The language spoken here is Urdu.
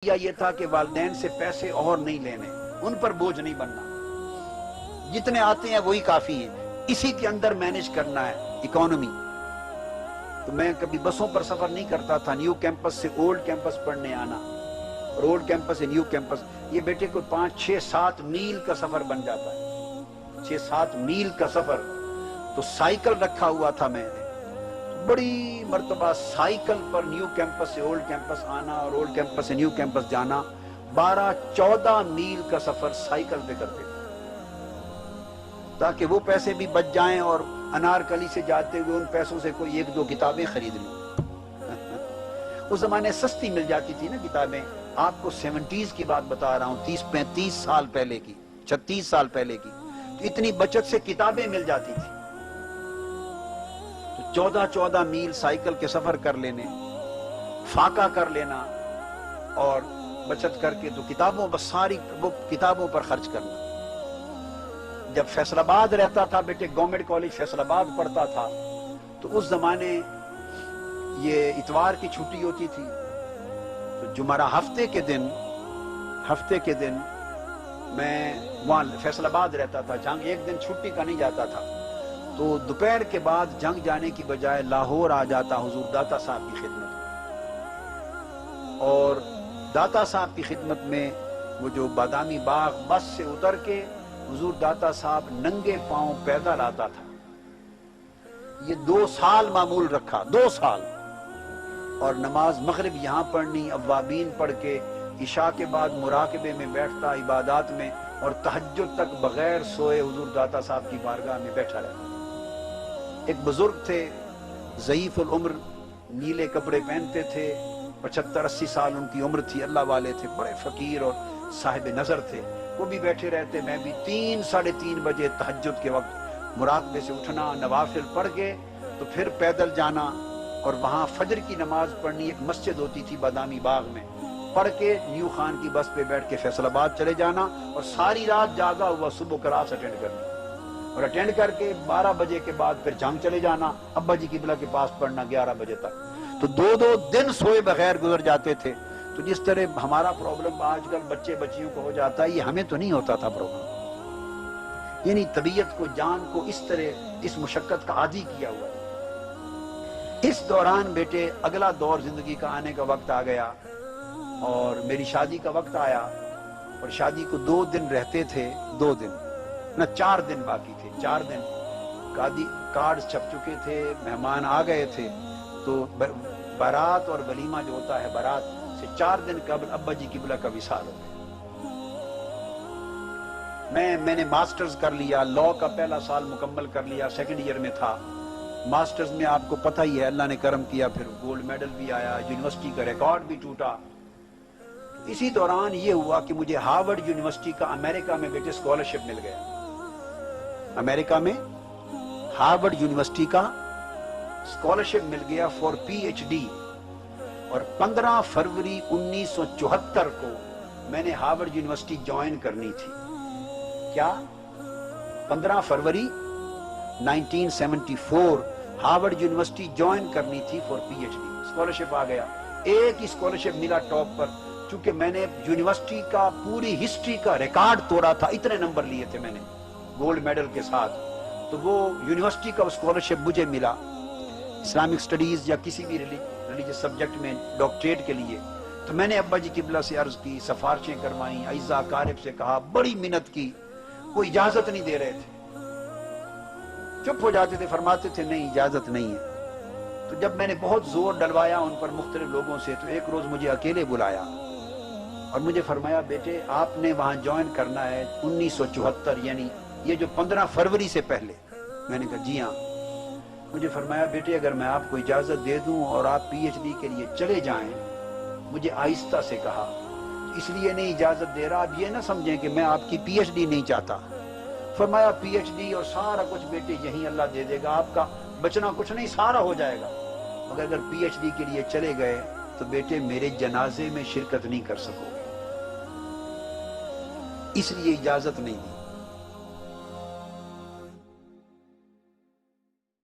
یہ تھا کہ والدین سے پیسے اور نہیں لینے، ان پر بوجھ نہیں بننا، جتنے آتے ہیں وہی کافی ہیں، اسی کے اندر مینج کرنا ہے اکانومی۔ تو میں کبھی بسوں پر سفر نہیں کرتا تھا، نیو کیمپس سے اولڈ کیمپس پڑھنے آنا اور اولڈ کیمپس سے نیو کیمپس، یہ بیٹے کو 5 6 7 میل کا سفر بن جاتا ہے، 6 7 میل کا سفر۔ تو سائیکل رکھا ہوا تھا میں نے، بڑی مرتبہ سائیکل پر نیو کیمپس سے اولڈ کیمپس آنا اور اولڈ کیمپس سے نیو کیمپس جانا، 12 14 میل کا سفر سائیکل پہ کرتے تھے، تاکہ وہ پیسے بھی بچ جائیں اور انارکلی سے جاتے ہوئے ان پیسوں سے کوئی 1 2 کتابیں خرید لوں۔ اس زمانے سستی مل جاتی تھی نا کتابیں، آپ کو 70s کی بات بتا رہا ہوں، 30 35 سال پہلے کی، 36 سال پہلے کی، تو اتنی بچت سے کتابیں مل جاتی تھی۔ 14 14 میل سائیکل کے سفر کر لینے، فاقہ کر لینا اور بچت کر کے تو کتابوں بس ساری وہ کتابوں پر خرچ کرنا۔ جب فیصل آباد رہتا تھا بیٹے، گورنمنٹ کالج فیصل آباد پڑھتا تھا، تو اس زمانے یہ اتوار کی چھٹی ہوتی تھی، تو جمعرہ ہفتے کے دن میں وہاں فیصل آباد رہتا تھا، جنگ ایک دن چھٹی کا نہیں جاتا تھا، تو دوپہر کے بعد جنگ جانے کی بجائے لاہور آ جاتا حضور داتا صاحب کی خدمت میں، اور داتا صاحب کی خدمت میں وہ جو بادامی باغ بس سے اتر کے حضور داتا صاحب ننگے پاؤں پیدل آتا تھا۔ یہ 2 سال معمول رکھا، 2 سال، اور نماز مغرب یہاں پڑھنی، اوابین پڑھ کے عشاء کے بعد مراقبے میں بیٹھتا، عبادات میں، اور تہجد تک بغیر سوئے حضور داتا صاحب کی بارگاہ میں بیٹھا رہتا۔ ایک بزرگ تھے، ضعیف العمر، نیلے کپڑے پہنتے تھے، 75 80 سال ان کی عمر تھی، اللہ والے تھے، بڑے فقیر اور صاحب نظر تھے، وہ بھی بیٹھے رہتے، میں بھی 3 ساڑھے 3 بجے تہجد کے وقت مراقبے سے اٹھنا، نوافل پڑھ کے تو پھر پیدل جانا اور وہاں فجر کی نماز پڑھنی، ایک مسجد ہوتی تھی بادامی باغ میں، پڑھ کے نیو خان کی بس پہ بیٹھ کے فیصل آباد چلے جانا، اور ساری رات جاگا ہوا صبح کلاس اٹینڈ کرنی، اور اٹینڈ کر کے 12 بجے کے بعد پھر جنگ چلے جانا، ابا جی قبلہ کے پاس پڑھنا 11 بجے تک، تو 2 دن سوئے بغیر گزر جاتے تھے۔ تو جس طرح ہمارا پرابلم آج کل بچے بچیوں کو ہو جاتا ہے، یہ ہمیں تو نہیں ہوتا تھا پرابلم، یعنی طبیعت کو، جان کو اس طرح اس مشقت کا عادی کیا ہوا ہے۔ اس دوران بیٹے اگلا دور زندگی کا آنے کا وقت آ گیا، اور میری شادی کا وقت آیا، اور شادی کو 2 دن رہتے تھے، 2 دن نہ 4 دن باقی تھے، 4 دن کارڈ چھپ چکے تھے، مہمان آ گئے تھے، تو بارات اور ولیمہ جو ہوتا ہے، بارات سے 4 دن قبل ابا جی قبلہ کا وصال ہو گیا۔ میں نے ماسٹرز کر لیا، لاء کا پہلا سال مکمل کر لیا، سیکنڈ ایئر میں تھا، ماسٹرز میں آپ کو پتہ ہی ہے اللہ نے کرم کیا، پھر گولڈ میڈل بھی آیا، یونیورسٹی کا ریکارڈ بھی ٹوٹا۔ اسی دوران یہ ہوا کہ مجھے ہارورڈ یونیورسٹی کا امریکہ میں بیٹے اسکالرشپ مل گیا، امریکہ میں ہارورڈ یونیورسٹی کا اسکالرشپ مل گیا فار PhD، اور 15 فروری 1974 کو میں نے ہارورڈ یونیورسٹی جوائن کرنی تھی۔ کیا 15 فروری 1974 ہارورڈ یونیورسٹی جوائن کرنی تھی فار PhD، اسکالرشپ آ گیا، ایک ہی اسکالرشپ ملا ٹاپ پر، چونکہ میں نے یونیورسٹی کا پوری ہسٹری کا ریکارڈ توڑا تھا، اتنے نمبر لیے تھے میں نے گولڈ میڈل کے ساتھ، تو وہ یونیورسٹی کا اسکالرشپ مجھے ملا اسلامک سٹڈیز یا کسی بھی ریلیجیس سبجیکٹ میں ڈاکٹریٹ کے لیے۔ تو میں نے ابا جی قبلہ سے عرض کی، سفارشیں کروائیں، اعزا قارب سے کہا، بڑی منت کی، وہ اجازت نہیں دے رہے تھے، چپ ہو جاتے تھے، فرماتے تھے نہیں اجازت نہیں ہے۔ تو جب میں نے بہت زور ڈلوایا ان پر مختلف لوگوں سے، تو ایک روز مجھے اکیلے بلایا اور مجھے فرمایا بیٹے آپ نے وہاں جوائن کرنا ہے 1974، یعنی یہ جو 15 فروری سے پہلے۔ میں نے کہا جی ہاں۔ مجھے فرمایا بیٹے اگر میں آپ کو اجازت دے دوں اور آپ PhD کے لیے چلے جائیں، مجھے آہستہ سے کہا، اس لیے نہیں اجازت دے رہا، اب یہ نہ سمجھیں کہ میں آپ کی PhD نہیں چاہتا۔ فرمایا PhD اور سارا کچھ بیٹے یہیں اللہ دے دے گا، آپ کا بچنا کچھ نہیں، سارا ہو جائے گا، مگر اگر PhD کے لیے چلے گئے تو بیٹے میرے جنازے میں شرکت نہیں کر سکو گے، اس لیے اجازت نہیں دی۔